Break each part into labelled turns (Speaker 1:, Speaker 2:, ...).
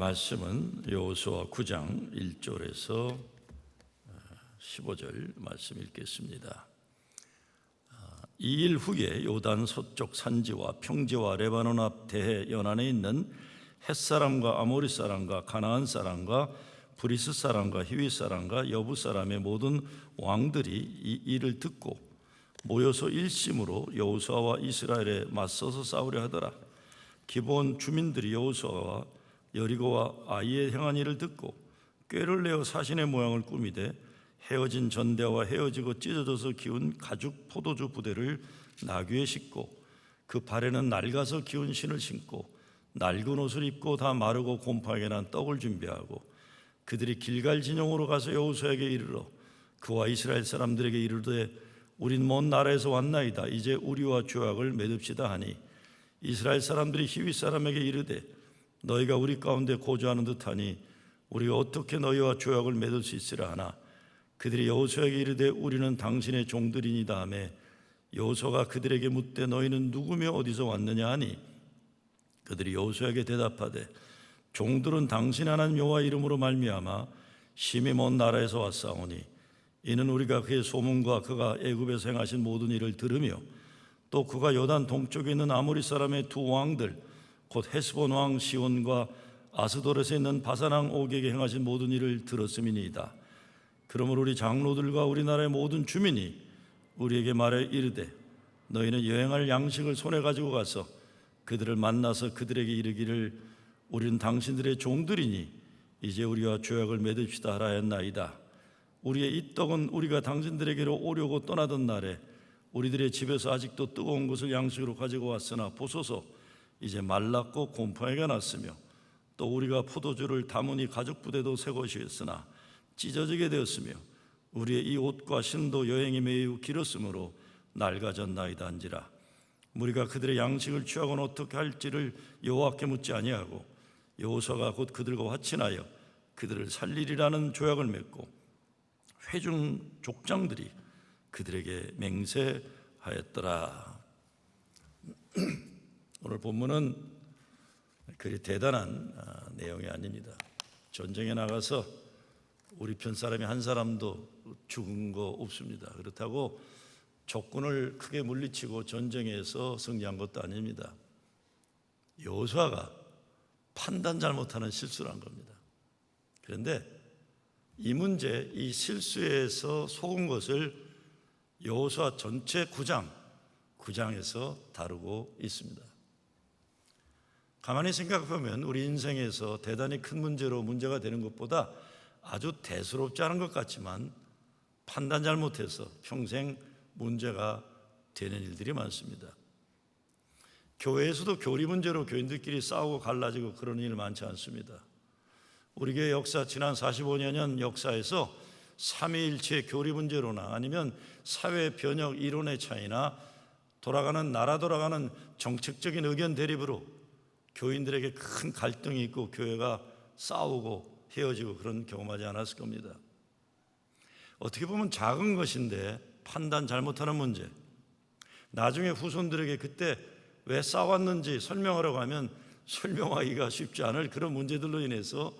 Speaker 1: 말씀은 여호수아 9장 1절에서 15절 말씀 읽겠습니다. 2일 후에 요단 서쪽 산지와 평지와 레바논 앞 대해 연안에 있는 헷사람과 아모리 사람과 가나안 사람과 브리스 사람과 히위 사람과 여부 사람의 모든 왕들이 이 일을 듣고 모여서 일심으로 여호수아와 이스라엘에 맞서서 싸우려 하더라. 기브온 주민들이 여호수아와 여리고와 아이에 행한 일을 듣고 꾀를 내어 사신의 모양을 꾸미되 헤어진 전대와 헤어지고 찢어져서 기운 가죽 포도주 부대를 나귀에 싣고 그 발에는 낡아서 기운 신을 신고 낡은 옷을 입고 다 마르고 곰팡이게 난 떡을 준비하고 그들이 길갈 진영으로 가서 여호수아에게 이르러 그와 이스라엘 사람들에게 이르되 우린 먼 나라에서 왔나이다. 이제 우리와 조약을 맺읍시다 하니 이스라엘 사람들이 히위 사람에게 이르되 너희가 우리 가운데 거주하는 듯하니 우리가 어떻게 너희와 조약을 맺을 수 있으라 하나 그들이 여호수아에게 이르되 우리는 당신의 종들이니이다 하며 여호수아가 그들에게 묻되 너희는 누구며 어디서 왔느냐 하니 그들이 여호수아에게 대답하되 종들은 당신 하나님 여호와 이름으로 말미암아 심히 먼 나라에서 왔사오니 이는 우리가 그의 소문과 그가 애굽에서 행하신 모든 일을 들으며 또 그가 요단 동쪽에 있는 아모리 사람의 두 왕들 곧 헤스본 왕 시온과 아스도렛에 있는 바산 왕 옥에게 행하신 모든 일을 들었음이니이다. 그러므로 우리 장로들과 우리나라의 모든 주민이 우리에게 말해 이르되 너희는 여행할 양식을 손에 가지고 가서 그들을 만나서 그들에게 이르기를 우리는 당신들의 종들이니 이제 우리와 조약을 맺읍시다 하라 했나이다. 우리의 이 떡은 우리가 당신들에게로 오려고 떠나던 날에 우리들의 집에서 아직도 뜨거운 것을 양식으로 가지고 왔으나 보소서 이제 말랐고 곰팡이가 났으며 또 우리가 포도주를 담으니 가죽 부대도 새 것이었으나 찢어지게 되었으며 우리의 이 옷과 신도 여행이 매우 길었으므로 낡아졌나이다 한지라. 우리가 그들의 양식을 취하고는 어떻게 할지를 여호와께 묻지 아니하고 여호수아가 곧 그들과 화친하여 그들을 살리리라는 조약을 맺고 회중 족장들이 그들에게 맹세하였더라. 오늘 본문은 그리 대단한 내용이 아닙니다. 전쟁에 나가서 우리 편 사람이 한 사람도 죽은 거 없습니다. 그렇다고 적군을 크게 물리치고 전쟁에서 승리한 것도 아닙니다. 여호수아가 판단 잘못하는 실수를 한 겁니다. 그런데 이 문제, 이 실수에서 속은 것을 여호수아 전체 9장에서 다루고 있습니다. 가만히 생각해보면 우리 인생에서 대단히 큰 문제가 되는 것보다 아주 대수롭지 않은 것 같지만 판단 잘못해서 평생 문제가 되는 일들이 많습니다. 교회에서도 교리 문제로 교인들끼리 싸우고 갈라지고 그런 일 많지 않습니다. 우리 교회 역사 지난 45년 역사에서 삼위일체 교리 문제로나 아니면 사회 변혁 이론의 차이나 나라 돌아가는 정책적인 의견 대립으로 교인들에게 큰 갈등이 있고 교회가 싸우고 헤어지고 그런 경험하지 않았을 겁니다. 어떻게 보면 작은 것인데 판단 잘못하는 문제, 나중에 후손들에게 그때 왜 싸웠는지 설명하려고 하면 설명하기가 쉽지 않을 그런 문제들로 인해서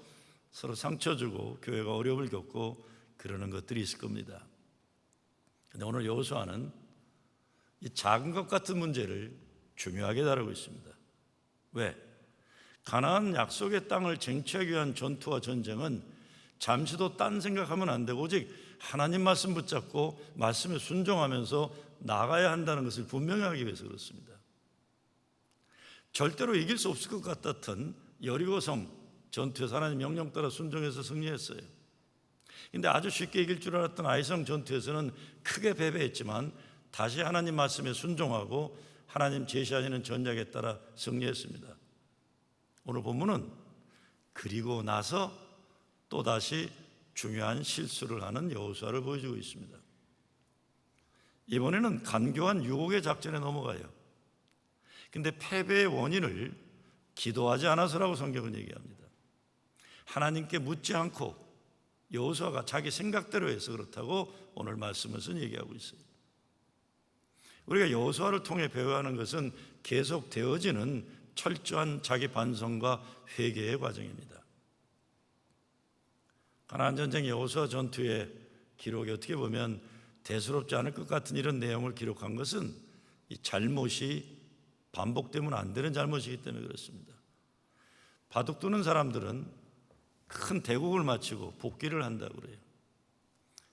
Speaker 1: 서로 상처 주고 교회가 어려움을 겪고 그러는 것들이 있을 겁니다. 그런데 오늘 여호수아는 이 작은 것 같은 문제를 중요하게 다루고 있습니다. 왜? 가나안 약속의 땅을 쟁취하기 위한 전투와 전쟁은 잠시도 딴 생각하면 안 되고 오직 하나님 말씀 붙잡고 말씀에 순종하면서 나가야 한다는 것을 분명히 하기 위해서 그렇습니다. 절대로 이길 수 없을 것 같았던 여리고성 전투에서 하나님 명령 따라 순종해서 승리했어요. 근데 아주 쉽게 이길 줄 알았던 아이성 전투에서는 크게 패배했지만 다시 하나님 말씀에 순종하고 하나님 제시하시는 전략에 따라 승리했습니다. 오늘 본문은 그리고 나서 또다시 중요한 실수를 하는 여호수아를 보여주고 있습니다. 이번에는 간교한 유혹의 작전에 넘어가요. 근데 패배의 원인을 기도하지 않아서라고 성경은 얘기합니다. 하나님께 묻지 않고 여호수아가 자기 생각대로 해서 그렇다고 오늘 말씀에서 얘기하고 있어요. 우리가 여호수아를 통해 배워야 하는 것은 계속 되어지는 철저한 자기 반성과 회개의 과정입니다. 가나안 전쟁 여호수아 전투의 기록이 어떻게 보면 대수롭지 않을 것 같은 이런 내용을 기록한 것은 이 잘못이 반복되면 안 되는 잘못이기 때문에 그렇습니다. 바둑 두는 사람들은 큰 대국을 마치고 복귀를 한다고 그래요.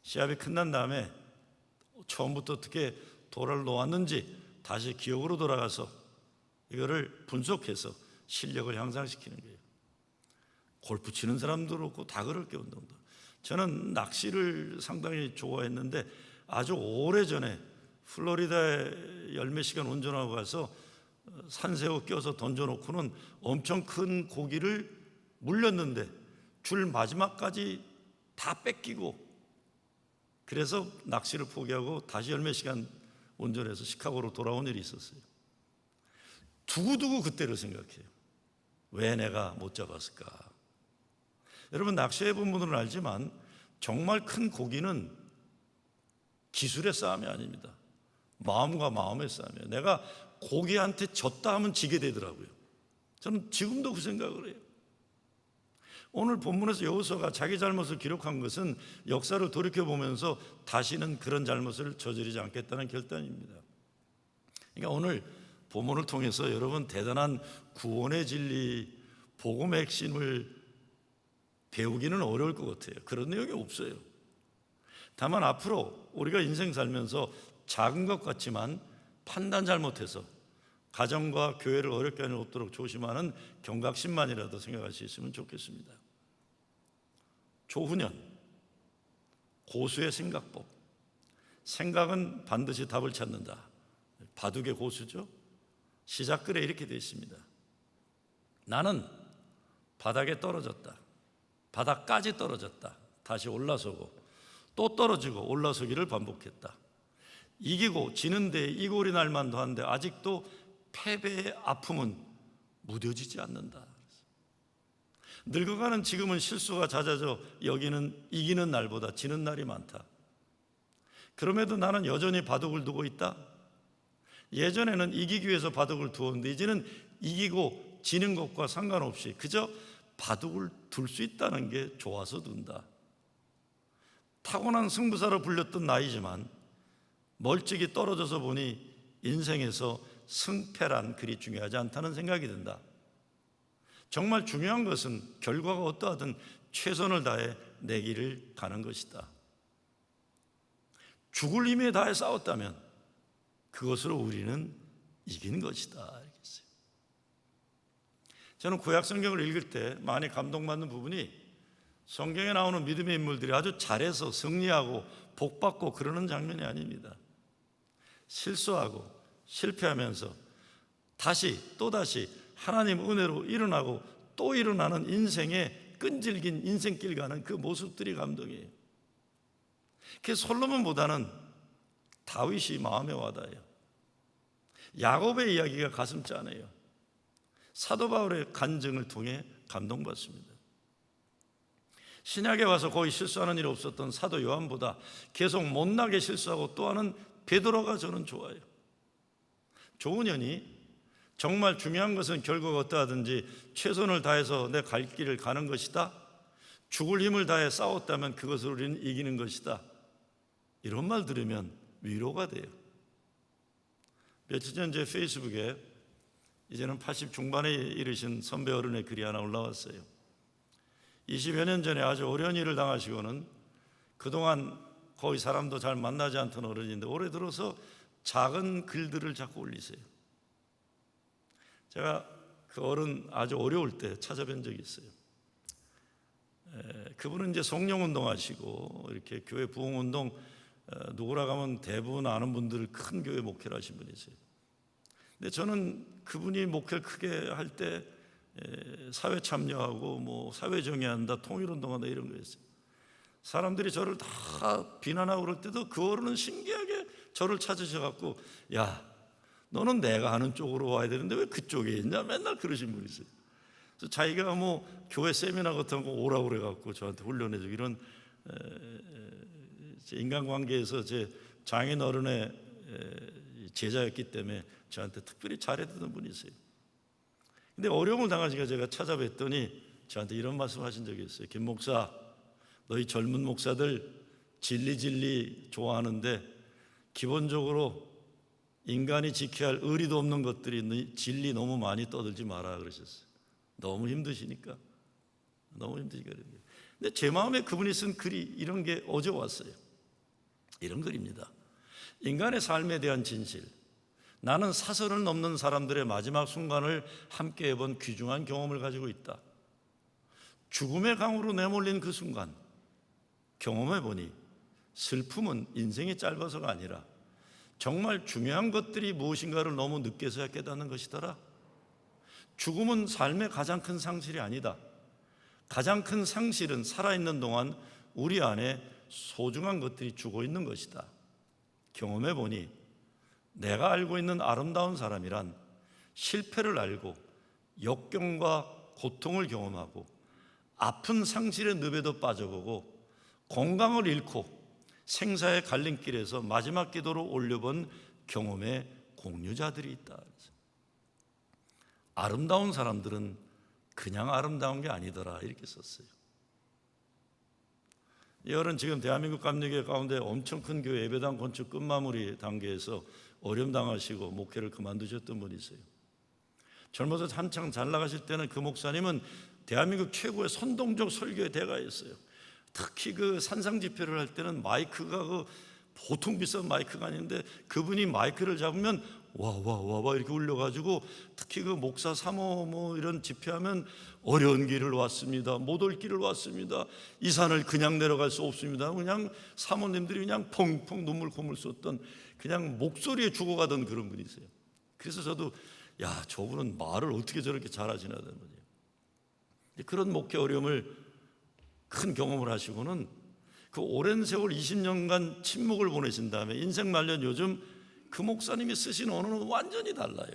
Speaker 1: 시합이 끝난 다음에 처음부터 어떻게 도를 놓았는지 다시 기억으로 돌아가서 이거를 분석해서 실력을 향상시키는 거예요. 골프 치는 사람도 그렇고 다 그럴 게 운동도. 저는 낚시를 상당히 좋아했는데 아주 오래전에 플로리다에 열몇 시간 운전하고 가서 산새우 껴서 던져놓고는 엄청 큰 고기를 물렸는데 줄 마지막까지 다 뺏기고, 그래서 낚시를 포기하고 다시 열몇 시간 운전해서 시카고로 돌아온 일이 있었어요. 두고두고 그때를 생각해요. 왜 내가 못 잡았을까? 여러분, 낚시해본 분들은 알지만 정말 큰 고기는 기술의 싸움이 아닙니다. 마음과 마음의 싸움이에요. 내가 고기한테 졌다 하면 지게 되더라고요. 저는 지금도 그 생각을 해요. 오늘 본문에서 여호수아가 자기 잘못을 기록한 것은 역사를 돌이켜보면서 다시는 그런 잘못을 저지르지 않겠다는 결단입니다. 그러니까 오늘 본문을 통해서 여러분 대단한 구원의 진리, 복음의 핵심을 배우기는 어려울 것 같아요. 그런 내용이 없어요. 다만 앞으로 우리가 인생 살면서 작은 것 같지만 판단 잘못해서 가정과 교회를 어렵게 하는 없도록 조심하는 경각심만이라도 생각할 수 있으면 좋겠습니다. 조훈현, 고수의 생각법. 생각은 반드시 답을 찾는다. 바둑의 고수죠. 시작글에 이렇게 되어 있습니다. 나는 바닥에 떨어졌다. 바닥까지 떨어졌다. 다시 올라서고 또 떨어지고 올라서기를 반복했다. 이기고 지는 데 이골이 날 만도 한데 아직도 패배의 아픔은 무뎌지지 않는다. 늙어가는 지금은 실수가 잦아져 여기는 이기는 날보다 지는 날이 많다. 그럼에도 나는 여전히 바둑을 두고 있다. 예전에는 이기기 위해서 바둑을 두었는데 이제는 이기고 지는 것과 상관없이 그저 바둑을 둘 수 있다는 게 좋아서 둔다. 타고난 승부사로 불렸던 나이지만 멀찍이 떨어져서 보니 인생에서 승패란 그리 중요하지 않다는 생각이 든다. 정말 중요한 것은 결과가 어떠하든 최선을 다해 내 길을 가는 것이다. 죽을 힘에 다해 싸웠다면 그것으로 우리는 이긴 것이다. 알겠어요? 저는 구약 성경을 읽을 때 많이 감동받는 부분이 성경에 나오는 믿음의 인물들이 아주 잘해서 승리하고 복받고 그러는 장면이 아닙니다. 실수하고 실패하면서 다시 또다시 하나님 은혜로 일어나고 또 일어나는 인생의 끈질긴 인생길 가는 그 모습들이 감동이에요. 그 솔로몬보다는 다윗이 마음에 와닿아요. 야곱의 이야기가 가슴 짠해요. 사도 바울의 간증을 통해 감동받습니다. 신약에 와서 거의 실수하는 일이 없었던 사도 요한보다 계속 못나게 실수하고 또 하는 베드로가 저는 좋아요. 조은현이 정말 중요한 것은 결과가 어떠하든지 최선을 다해서 내 갈 길을 가는 것이다. 죽을 힘을 다해 싸웠다면 그것을 우리는 이기는 것이다. 이런 말 들으면 위로가 돼요. 며칠 전 제 페이스북에 이제는 80 중반에 이르신 선배 어른의 글이 하나 올라왔어요. 20여 년 전에 아주 어려운 일을 당하시고는 그동안 거의 사람도 잘 만나지 않던 어른인데 올해 들어서 작은 글들을 자꾸 올리세요. 제가 그 어른 아주 어려울 때 찾아뵌 적이 있어요. 그분은 이제 성령운동 하시고 이렇게 교회 부흥운동 누구라 하면 대부분 아는 분들 큰 교회 목회를 하신 분이세요. 근데 저는 그분이 목회를 크게 할 때 사회 참여하고 뭐 사회 정의한다, 통일운동한다 이런 거였어요. 사람들이 저를 다 비난하고 그럴 때도 그 어른은 신기하게 저를 찾으셔갖고 야, 너는 내가 하는 쪽으로 와야 되는데 왜 그쪽에 있냐? 맨날 그러신 분이세요. 그래서 자기가 뭐 교회 세미나 같은 거 오라고 그래갖고 저한테 훈련해주고 이런 인간관계에서 제 장인 어른의 제자였기 때문에 저한테 특별히 잘해주던 분이세요. 근데 어려움을 당하시니까 제가 찾아뵀더니 저한테 이런 말씀 하신 적이 있어요. 김 목사, 너희 젊은 목사들 진리 좋아하는데 기본적으로 인간이 지켜야 할 의리도 없는 것들이 진리 너무 많이 떠들지 마라 그러셨어요. 너무 힘드시니까. 근데 제 마음에 그분이 쓴 글이 이런 게 어제 왔어요. 이런 글입니다. 인간의 삶에 대한 진실. 나는 사선을 넘는 사람들의 마지막 순간을 함께 해본 귀중한 경험을 가지고 있다. 죽음의 강으로 내몰린 그 순간 경험해보니 슬픔은 인생이 짧아서가 아니라 정말 중요한 것들이 무엇인가를 너무 늦게서야 깨닫는 것이더라. 죽음은 삶의 가장 큰 상실이 아니다. 가장 큰 상실은 살아있는 동안 우리 안에 소중한 것들이 죽어 있는 것이다. 경험해보니 내가 알고 있는 아름다운 사람이란 실패를 알고 역경과 고통을 경험하고 아픈 상실의 늪에도 빠져보고 건강을 잃고 생사의 갈림길에서 마지막 기도로 올려본 경험의 공유자들이 있다. 아름다운 사람들은 그냥 아름다운 게 아니더라 이렇게 썼어요. 이월은 지금 대한민국 감리교 가운데 엄청 큰 교회 예배당 건축 끝마무리 단계에서 어려움 당하시고 목회를 그만두셨던 분이세요. 젊어서 한창 잘 나가실 때는 그 목사님은 대한민국 최고의 선동적 설교의 대가였어요. 특히 그 산상 집회를 할 때는 마이크가 그 보통 비싼 마이크가 아닌데 그분이 마이크를 잡으면 와 이렇게 울려가지고 특히 그 목사 사모 뭐 이런 집회하면 어려운 길을 왔습니다. 못 올 길을 왔습니다. 이 산을 그냥 내려갈 수 없습니다. 그냥 사모님들이 그냥 펑펑 눈물 콧물 쏟던 그냥 목소리에 죽어가던 그런 분이세요. 그래서 저도 야 저분은 말을 어떻게 저렇게 잘하시나 하는 거죠. 그런 목회 어려움을 큰 경험을 하시고는 그 오랜 세월 20년간 침묵을 보내신 다음에 인생 말년 요즘 그 목사님이 쓰신 언어는 완전히 달라요.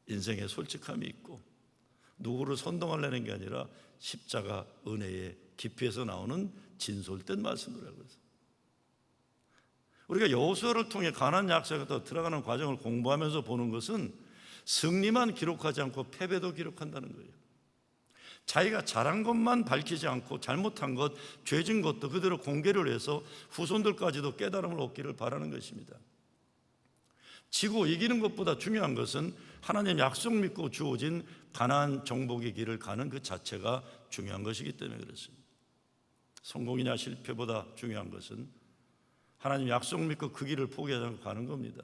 Speaker 1: 인생에 솔직함이 있고 누구를 선동하려는 게 아니라 십자가 은혜의 깊이에서 나오는 진솔된 말씀을 하고 있어요. 우리가 여호수아를 통해 가나안 약속에 들어가는 과정을 공부하면서 보는 것은 승리만 기록하지 않고 패배도 기록한다는 거예요. 자기가 잘한 것만 밝히지 않고 잘못한 것, 죄진 것도 그대로 공개를 해서 후손들까지도 깨달음을 얻기를 바라는 것입니다. 지고 이기는 것보다 중요한 것은 하나님 약속 믿고 주어진 가나안 정복의 길을 가는 그 자체가 중요한 것이기 때문에 그렇습니다. 성공이냐 실패보다 중요한 것은 하나님 약속 믿고 그 길을 포기하지 않고 가는 겁니다.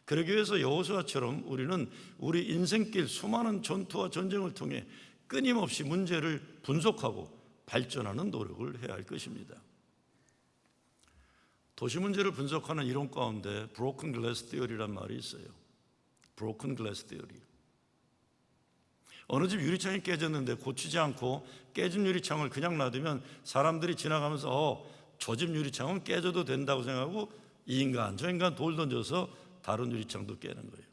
Speaker 1: 그러기 위해서 여호수아처럼 우리는 우리 인생길 수많은 전투와 전쟁을 통해 끊임없이 문제를 분석하고 발전하는 노력을 해야 할 것입니다. 도시 문제를 분석하는 이론 가운데 브로큰 글래스 티어리란 말이 있어요. 브로큰 글래스 티어리. 어느 집 유리창이 깨졌는데 고치지 않고 깨진 유리창을 그냥 놔두면 사람들이 지나가면서 저 집 유리창은 깨져도 된다고 생각하고 이 인간 저 인간 돌 던져서 다른 유리창도 깨는 거예요.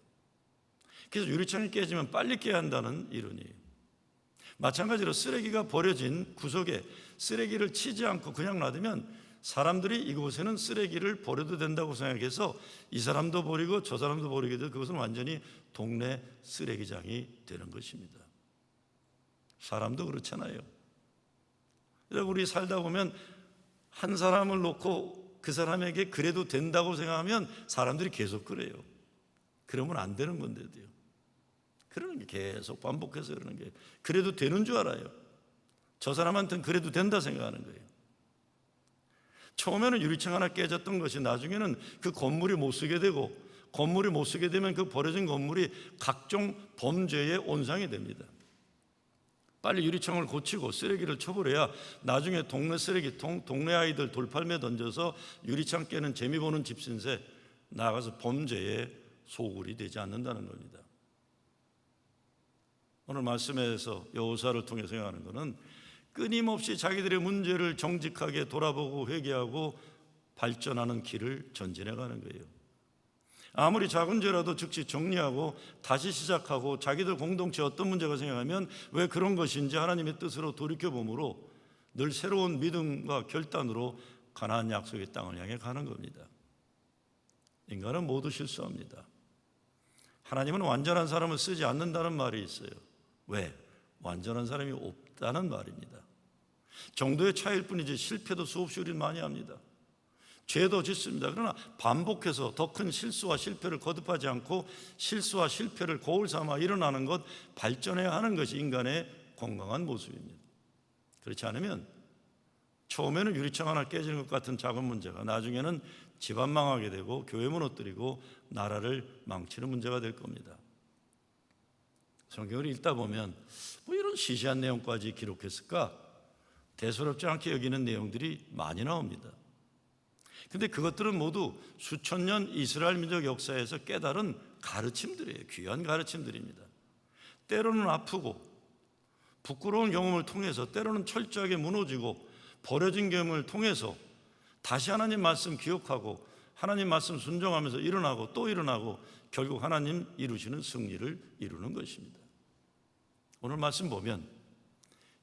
Speaker 1: 그래서 유리창이 깨지면 빨리 깨야 한다는 이론이에요. 마찬가지로 쓰레기가 버려진 구석에 쓰레기를 치지 않고 그냥 놔두면 사람들이 이곳에는 쓰레기를 버려도 된다고 생각해서 이 사람도 버리고 저 사람도 버리게 되고 그것은 완전히 동네 쓰레기장이 되는 것입니다. 사람도 그렇잖아요. 우리 살다 보면 한 사람을 놓고 그 사람에게 그래도 된다고 생각하면 사람들이 계속 그래요. 그러면 안 되는 건데도요. 그러는 게 계속 반복해서 그러는 게 그래도 되는 줄 알아요. 저 사람한테는 그래도 된다 생각하는 거예요. 처음에는 유리창 하나 깨졌던 것이 나중에는 그 건물이 못 쓰게 되고 건물이 못 쓰게 되면 그 버려진 건물이 각종 범죄의 온상이 됩니다. 빨리 유리창을 고치고 쓰레기를 쳐버려야 나중에 동네 쓰레기통, 동네 아이들 돌팔매 던져서 유리창 깨는 재미 보는 집신세 나가서 범죄의 소굴이 되지 않는다는 겁니다. 오늘 말씀에서 여호수아를 통해 생각하는 것은 끊임없이 자기들의 문제를 정직하게 돌아보고 회개하고 발전하는 길을 전진해가는 거예요. 아무리 작은 죄라도 즉시 정리하고 다시 시작하고 자기들 공동체 어떤 문제가 생각하면 왜 그런 것인지 하나님의 뜻으로 돌이켜보므로 늘 새로운 믿음과 결단으로 가나안 약속의 땅을 향해 가는 겁니다. 인간은 모두 실수합니다. 하나님은 완전한 사람을 쓰지 않는다는 말이 있어요. 왜? 완전한 사람이 없다는 말입니다. 정도의 차이일 뿐이지 실패도 수없이 우리는 많이 합니다. 죄도 짓습니다. 그러나 반복해서 더 큰 실수와 실패를 거듭하지 않고 실수와 실패를 거울 삼아 일어나는 것, 발전해야 하는 것이 인간의 건강한 모습입니다. 그렇지 않으면 처음에는 유리창 하나 깨지는 것 같은 작은 문제가 나중에는 집안 망하게 되고 교회 무너뜨리고 나라를 망치는 문제가 될 겁니다. 성경을 읽다 보면 뭐 이런 시시한 내용까지 기록했을까? 대수롭지 않게 여기는 내용들이 많이 나옵니다. 근데 그것들은 모두 수천 년 이스라엘 민족 역사에서 깨달은 가르침들이에요. 귀한 가르침들입니다. 때로는 아프고 부끄러운 경험을 통해서, 때로는 철저하게 무너지고 버려진 경험을 통해서 다시 하나님 말씀 기억하고 하나님 말씀 순종하면서 일어나고 또 일어나고 결국 하나님 이루시는 승리를 이루는 것입니다. 오늘 말씀 보면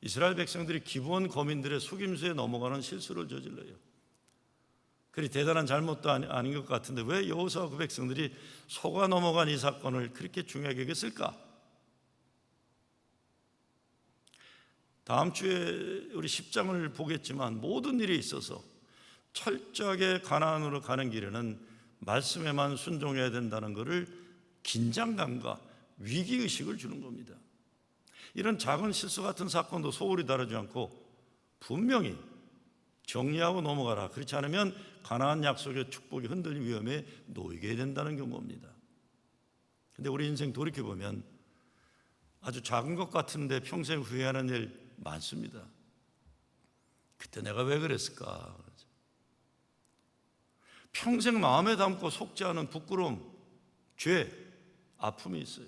Speaker 1: 이스라엘 백성들이 기브온 거민들의 속임수에 넘어가는 실수를 저질러요. 그리 대단한 잘못도 아닌 것 같은데 왜 여호수아와 그 백성들이 속아 넘어간 이 사건을 그렇게 중요하게 여겼을까? 다음 주에 우리 10장을 보겠지만 모든 일에 있어서 철저하게 가나안으로 가는 길에는 말씀에만 순종해야 된다는 것을 긴장감과 위기의식을 주는 겁니다. 이런 작은 실수 같은 사건도 소홀히 다루지 않고 분명히 정리하고 넘어가라. 그렇지 않으면 가나안 약속의 축복이 흔들릴 위험에 놓이게 된다는 경고입니다. 그런데 우리 인생 돌이켜보면 아주 작은 것 같은데 평생 후회하는 일 많습니다. 그때 내가 왜 그랬을까? 평생 마음에 담고 속지 않은 부끄러움, 죄, 아픔이 있어요.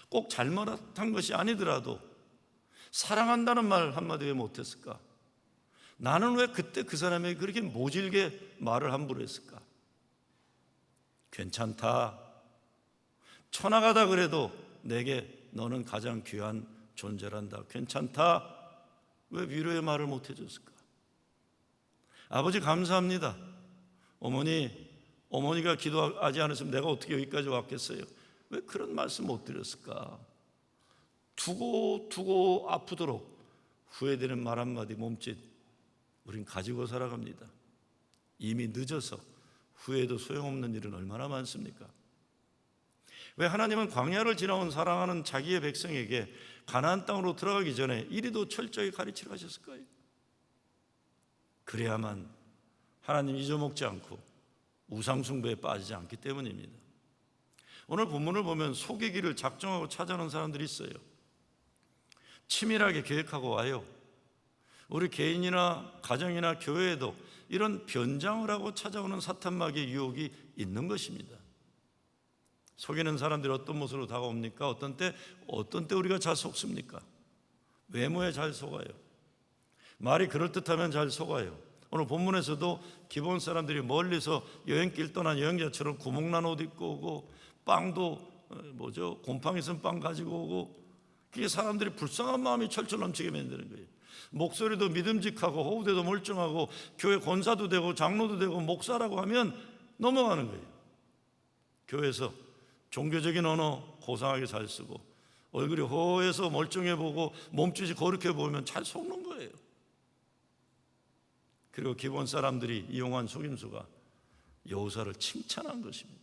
Speaker 1: 꼭 잘못한 것이 아니더라도 사랑한다는 말 한마디 왜 못했을까? 나는 왜 그때 그 사람에게 그렇게 모질게 말을 함부로 했을까? 괜찮다. 쳐나가다 그래도 내게 너는 가장 귀한 존재란다. 괜찮다. 왜 위로의 말을 못 해줬을까? 아버지 감사합니다. 어머니가 기도하지 않았으면 내가 어떻게 여기까지 왔겠어요? 왜 그런 말씀 못 드렸을까? 두고 아프도록 후회되는 말 한마디 몸짓 우린 가지고 살아갑니다. 이미 늦어서 후회도 소용없는 일은 얼마나 많습니까? 왜 하나님은 광야를 지나온 사랑하는 자기의 백성에게 가나안 땅으로 들어가기 전에 이리도 철저히 가르치려 하셨을까요? 그래야만 하나님 잊어먹지 않고 우상 숭배에 빠지지 않기 때문입니다. 오늘 본문을 보면 속의 길을 작정하고 찾아오는 사람들이 있어요. 치밀하게 계획하고 와요. 우리 개인이나 가정이나 교회에도 이런 변장을 하고 찾아오는 사탄마귀의 유혹이 있는 것입니다. 속이는 사람들이 어떤 모습으로 다가옵니까? 어떤 때 우리가 잘 속습니까? 외모에 잘 속아요. 말이 그럴듯하면 잘 속아요. 오늘 본문에서도 기본 사람들이 멀리서 여행길 떠난 여행자처럼 구멍난 옷 입고 오고 빵도 곰팡이 쓴 빵 가지고 오고, 그게 사람들이 불쌍한 마음이 철철 넘치게 만드는 거예요. 목소리도 믿음직하고 호흡도 멀쩡하고 교회 권사도 되고 장로도 되고 목사라고 하면 넘어가는 거예요. 교회에서 종교적인 언어 고상하게 잘 쓰고 얼굴이 허해서 멀쩡해 보고 몸짓이 거룩해 보이면 잘 속는 거예요. 그리고 기본 사람들이 이용한 속임수가 여호수아를 칭찬한 것입니다.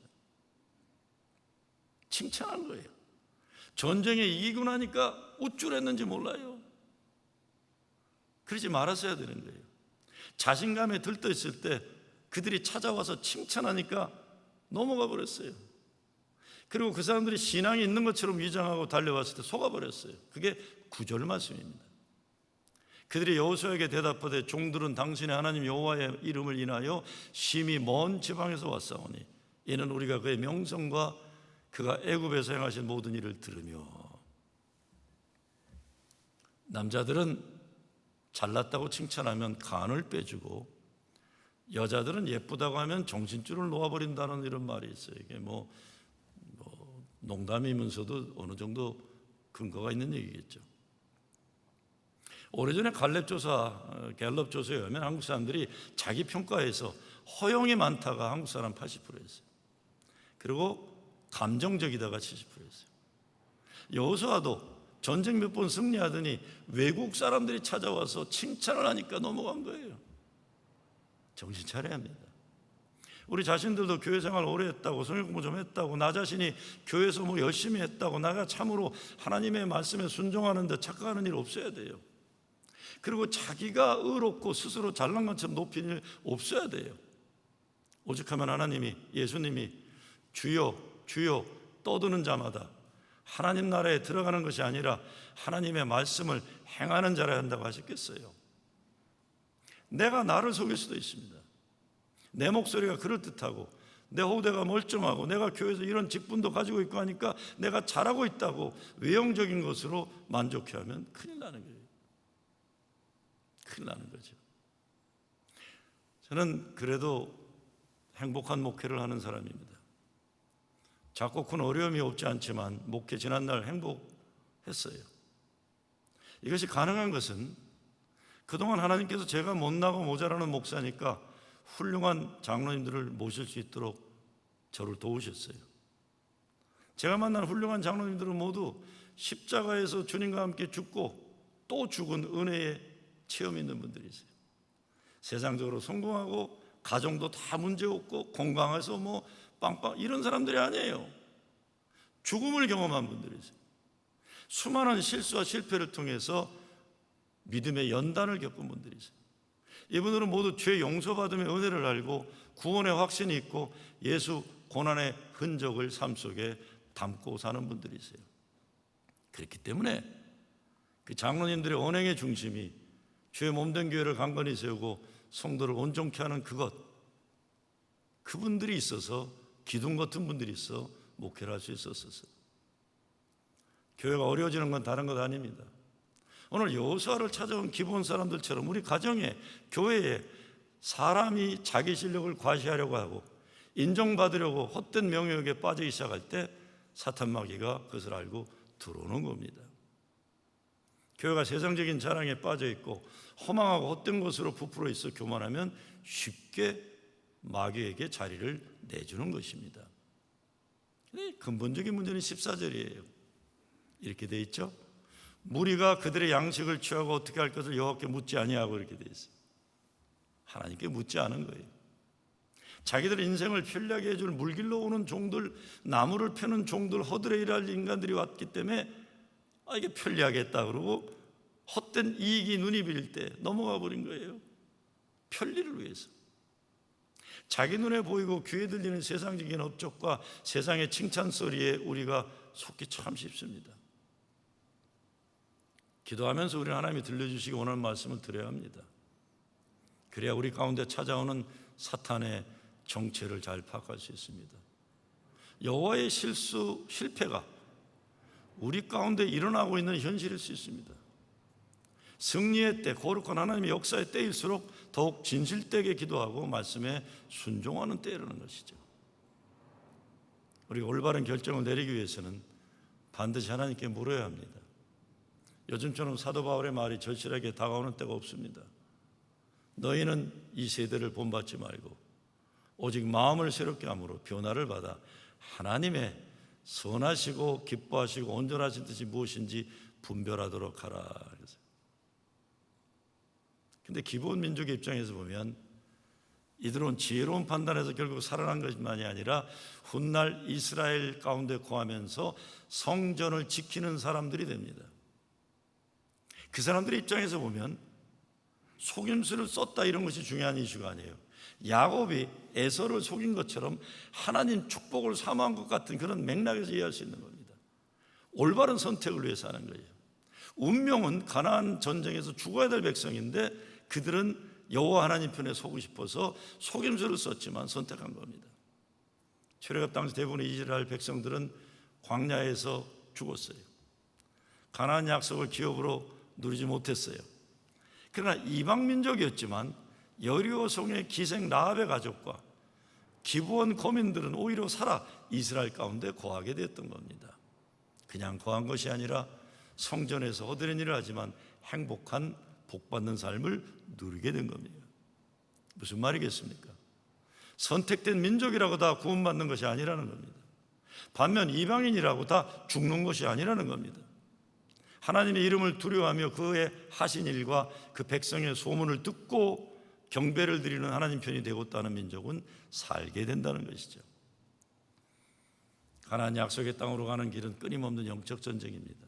Speaker 1: 칭찬한 거예요. 전쟁에 이기고 나니까 우쭐했는지 몰라요. 그러지 말았어야 되는 거예요. 자신감에 들떠있을 때 그들이 찾아와서 칭찬하니까 넘어가 버렸어요. 그리고 그 사람들이 신앙이 있는 것처럼 위장하고 달려왔을 때 속아버렸어요. 그게 9절 말씀입니다. 그들이 여호수아에게 대답하되 종들은 당신의 하나님 여호와의 이름을 인하여 심히 먼 지방에서 왔사오니 이는 우리가 그의 명성과 그가 애굽에서 행하신 모든 일을 들으며. 남자들은 잘났다고 칭찬하면 간을 빼주고 여자들은 예쁘다고 하면 정신줄을 놓아버린다는 이런 말이 있어요. 이게 농담이면서도 어느 정도 근거가 있는 얘기겠죠. 오래전에 갤럽 조사에 의하면 한국 사람들이 자기 평가에서 허영이 많다가 한국 사람 80%였어요. 그리고 감정적이다가 70%였어요. 여호수아도 전쟁 몇 번 승리하더니 외국 사람들이 찾아와서 칭찬을 하니까 넘어간 거예요. 정신 차려야 합니다. 우리 자신들도 교회 생활 오래 했다고, 성경 공부 좀 했다고, 나 자신이 교회에서 뭐 열심히 했다고, 내가 참으로 하나님의 말씀에 순종하는데 착각하는 일 없어야 돼요. 그리고 자기가 의롭고 스스로 잘난 것처럼 높이는 일 없어야 돼요. 오직하면 하나님이, 예수님이 주여 주여 떠드는 자마다 하나님 나라에 들어가는 것이 아니라 하나님의 말씀을 행하는 자라 한다고 하셨겠어요? 내가 나를 속일 수도 있습니다. 내 목소리가 그럴듯하고 내 호대가 멀쩡하고 내가 교회에서 이런 직분도 가지고 있고 하니까 내가 잘하고 있다고 외형적인 것으로 만족해하면 큰일 나는 거예요. 큰일 나는 거죠. 저는 그래도 행복한 목회를 하는 사람입니다. 작고 큰 어려움이 없지 않지만 목회 지난날 행복했어요. 이것이 가능한 것은 그동안 하나님께서 제가 못나고 모자라는 목사니까 훌륭한 장로님들을 모실 수 있도록 저를 도우셨어요. 제가 만난 훌륭한 장로님들은 모두 십자가에서 주님과 함께 죽고 또 죽은 은혜의 체험 있는 분들이세요. 세상적으로 성공하고 가정도 다 문제없고 건강해서 뭐 빵빵 이런 사람들이 아니에요. 죽음을 경험한 분들이세요. 수많은 실수와 실패를 통해서 믿음의 연단을 겪은 분들이세요. 이분들은 모두 죄 용서받음의 은혜를 알고 구원의 확신이 있고 예수 고난의 흔적을 삶 속에 담고 사는 분들이세요. 그렇기 때문에 그 장로님들의 언행의 중심이 주의 몸된 교회를 강건히 세우고 성도를 온전케 하는 그분들이 있어서 기둥 같은 분들이 있어 목회를 할 수 있었어요. 교회가 어려워지는 건 다른 것 아닙니다. 오늘 여호수아를 찾아온 기브온 사람들처럼 우리 가정에, 교회에 사람이 자기 실력을 과시하려고 하고 인정받으려고 헛된 명예욕에 빠지기 시작할 때 사탄 마귀가 그것을 알고 들어오는 겁니다. 교회가 세상적인 자랑에 빠져 있고 허망하고 헛된 것으로 부풀어 있어 교만하면 쉽게 마귀에게 자리를 내주는 것입니다. 근본적인 문제는 14절이에요. 이렇게 돼 있죠. 무리가 그들의 양식을 취하고 어떻게 할 것을 여호와께 묻지 아니하고 이렇게 돼 있어요. 하나님께 묻지 않은 거예요. 자기들 인생을 편리하게 해줄 물길로 오는 종들, 나무를 패는 종들, 허들에 일할 인간들이 왔기 때문에 이게 편리하게 했다 그러고 헛된 이익이 눈이 비릴 때 넘어가 버린 거예요. 편리를 위해서. 자기 눈에 보이고 귀에 들리는 세상적인 업적과 세상의 칭찬 소리에 우리가 속기 참 쉽습니다. 기도하면서 우리 하나님이 들려주시기 원하는 말씀을 드려야 합니다. 그래야 우리 가운데 찾아오는 사탄의 정체를 잘 파악할 수 있습니다. 여호와의 실패가 우리 가운데 일어나고 있는 현실일 수 있습니다. 승리의 때, 거룩한 하나님의 역사의 때일수록 더욱 진실되게 기도하고 말씀에 순종하는 때라는 것이죠. 우리가 올바른 결정을 내리기 위해서는 반드시 하나님께 물어야 합니다. 요즘처럼 사도 바울의 말이 절실하게 다가오는 때가 없습니다. 너희는 이 세대를 본받지 말고 오직 마음을 새롭게 함으로 변화를 받아 하나님의 선하시고 기뻐하시고 온전하신 뜻이 무엇인지 분별하도록 하라. 근데 기본 민족의 입장에서 보면 이들은 지혜로운 판단에서 결국 살아난 것만이 아니라 훗날 이스라엘 가운데 거하면서 성전을 지키는 사람들이 됩니다. 그 사람들의 입장에서 보면 속임수를 썼다 이런 것이 중요한 이슈가 아니에요. 야곱이 에서를 속인 것처럼 하나님 축복을 사모한 것 같은 그런 맥락에서 이해할 수 있는 겁니다. 올바른 선택을 위해서 하는 거예요. 운명은 가나안 전쟁에서 죽어야 될 백성인데 그들은 여호와 하나님 편에 서고 싶어서 속임수를 썼지만 선택한 겁니다. 출애굽 당시 대부분의 이스라엘 백성들은 광야에서 죽었어요. 가나안 약속을 기업으로 누리지 못했어요. 그러나 이방 민족이었지만 여리고 성의 기생 라합의 가족과 기브온 거민들은 오히려 살아 이스라엘 가운데 거하게 됐던 겁니다. 그냥 거한 것이 아니라 성전에서 허드렛 일을 하지만 행복한 복받는 삶을 누리게 된 겁니다. 무슨 말이겠습니까? 선택된 민족이라고 다 구원받는 것이 아니라는 겁니다. 반면 이방인이라고 다 죽는 것이 아니라는 겁니다. 하나님의 이름을 두려워하며 그의 하신 일과 그 백성의 소문을 듣고 경배를 드리는 하나님 편이 되고있다는 민족은 살게 된다는 것이죠. 가나안 약속의 땅으로 가는 길은 끊임없는 영적 전쟁입니다.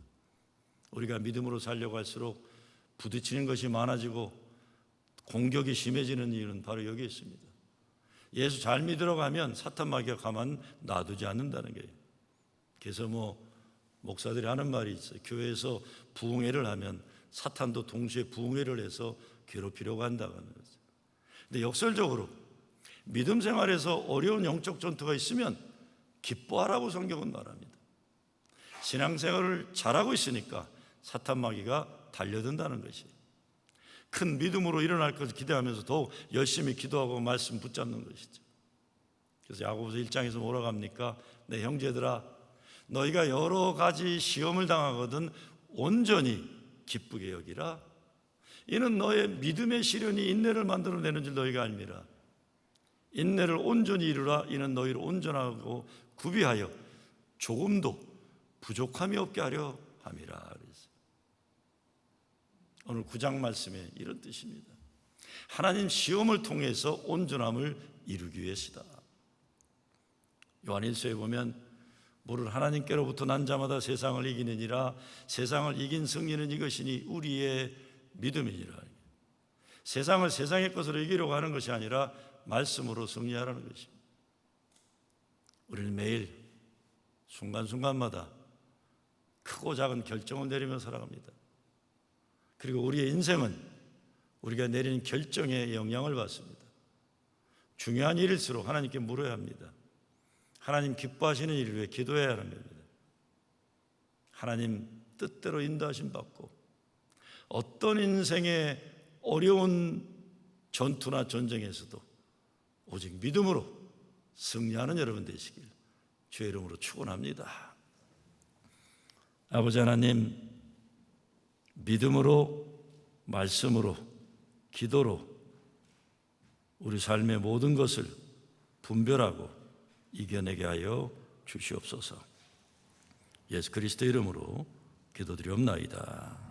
Speaker 1: 우리가 믿음으로 살려고 할수록 부딪히는 것이 많아지고 공격이 심해지는 이유는 바로 여기 있습니다. 예수 잘 믿으러 가면 사탄 마귀가 가만 놔두지 않는다는 거예요. 그래서 목사들이 하는 말이 있어요. 교회에서 부흥회를 하면 사탄도 동시에 부흥회를 해서 괴롭히려고 한다고 하는 거죠. 근데 역설적으로 믿음 생활에서 어려운 영적 전투가 있으면 기뻐하라고 성경은 말합니다. 신앙생활을 잘하고 있으니까 사탄 마귀가 달려든다는 것이에요. 큰 믿음으로 일어날 것을 기대하면서 더욱 열심히 기도하고 말씀 붙잡는 것이죠. 그래서 야고보서 1장에서 뭐라고 합니까? 내 형제들아, 너희가 여러 가지 시험을 당하거든 온전히 기쁘게 여기라. 이는 너의 믿음의 시련이 인내를 만들어내는 줄 너희가 알미라. 인내를 온전히 이루라. 이는 너희를 온전하고 구비하여 조금도 부족함이 없게 하려 함이라. 오늘 9장 말씀에 이런 뜻입니다. 하나님 시험을 통해서 온전함을 이루기 위해서다. 요한일서에 보면 무릇 하나님께로부터 난 자마다 세상을 이기느니라. 세상을 이긴 승리는 이것이니 우리의 믿음이니라. 세상을 세상의 것으로 이기려고 하는 것이 아니라 말씀으로 승리하라는 것입니다. 우리는 매일 순간순간마다 크고 작은 결정을 내리며 살아갑니다. 그리고 우리의 인생은 우리가 내리는 결정에 영향을 받습니다. 중요한 일일수록 하나님께 물어야 합니다. 하나님 기뻐하시는 일을 위해 기도해야 하는 겁니다. 하나님 뜻대로 인도하심 받고 어떤 인생의 어려운 전투나 전쟁에서도 오직 믿음으로 승리하는 여러분 되시길 주의 이름으로 축원합니다. 아버지 하나님, 믿음으로, 말씀으로, 기도로 우리 삶의 모든 것을 분별하고 이겨내게 하여 주시옵소서. 예수 그리스도 이름으로 기도드리옵나이다.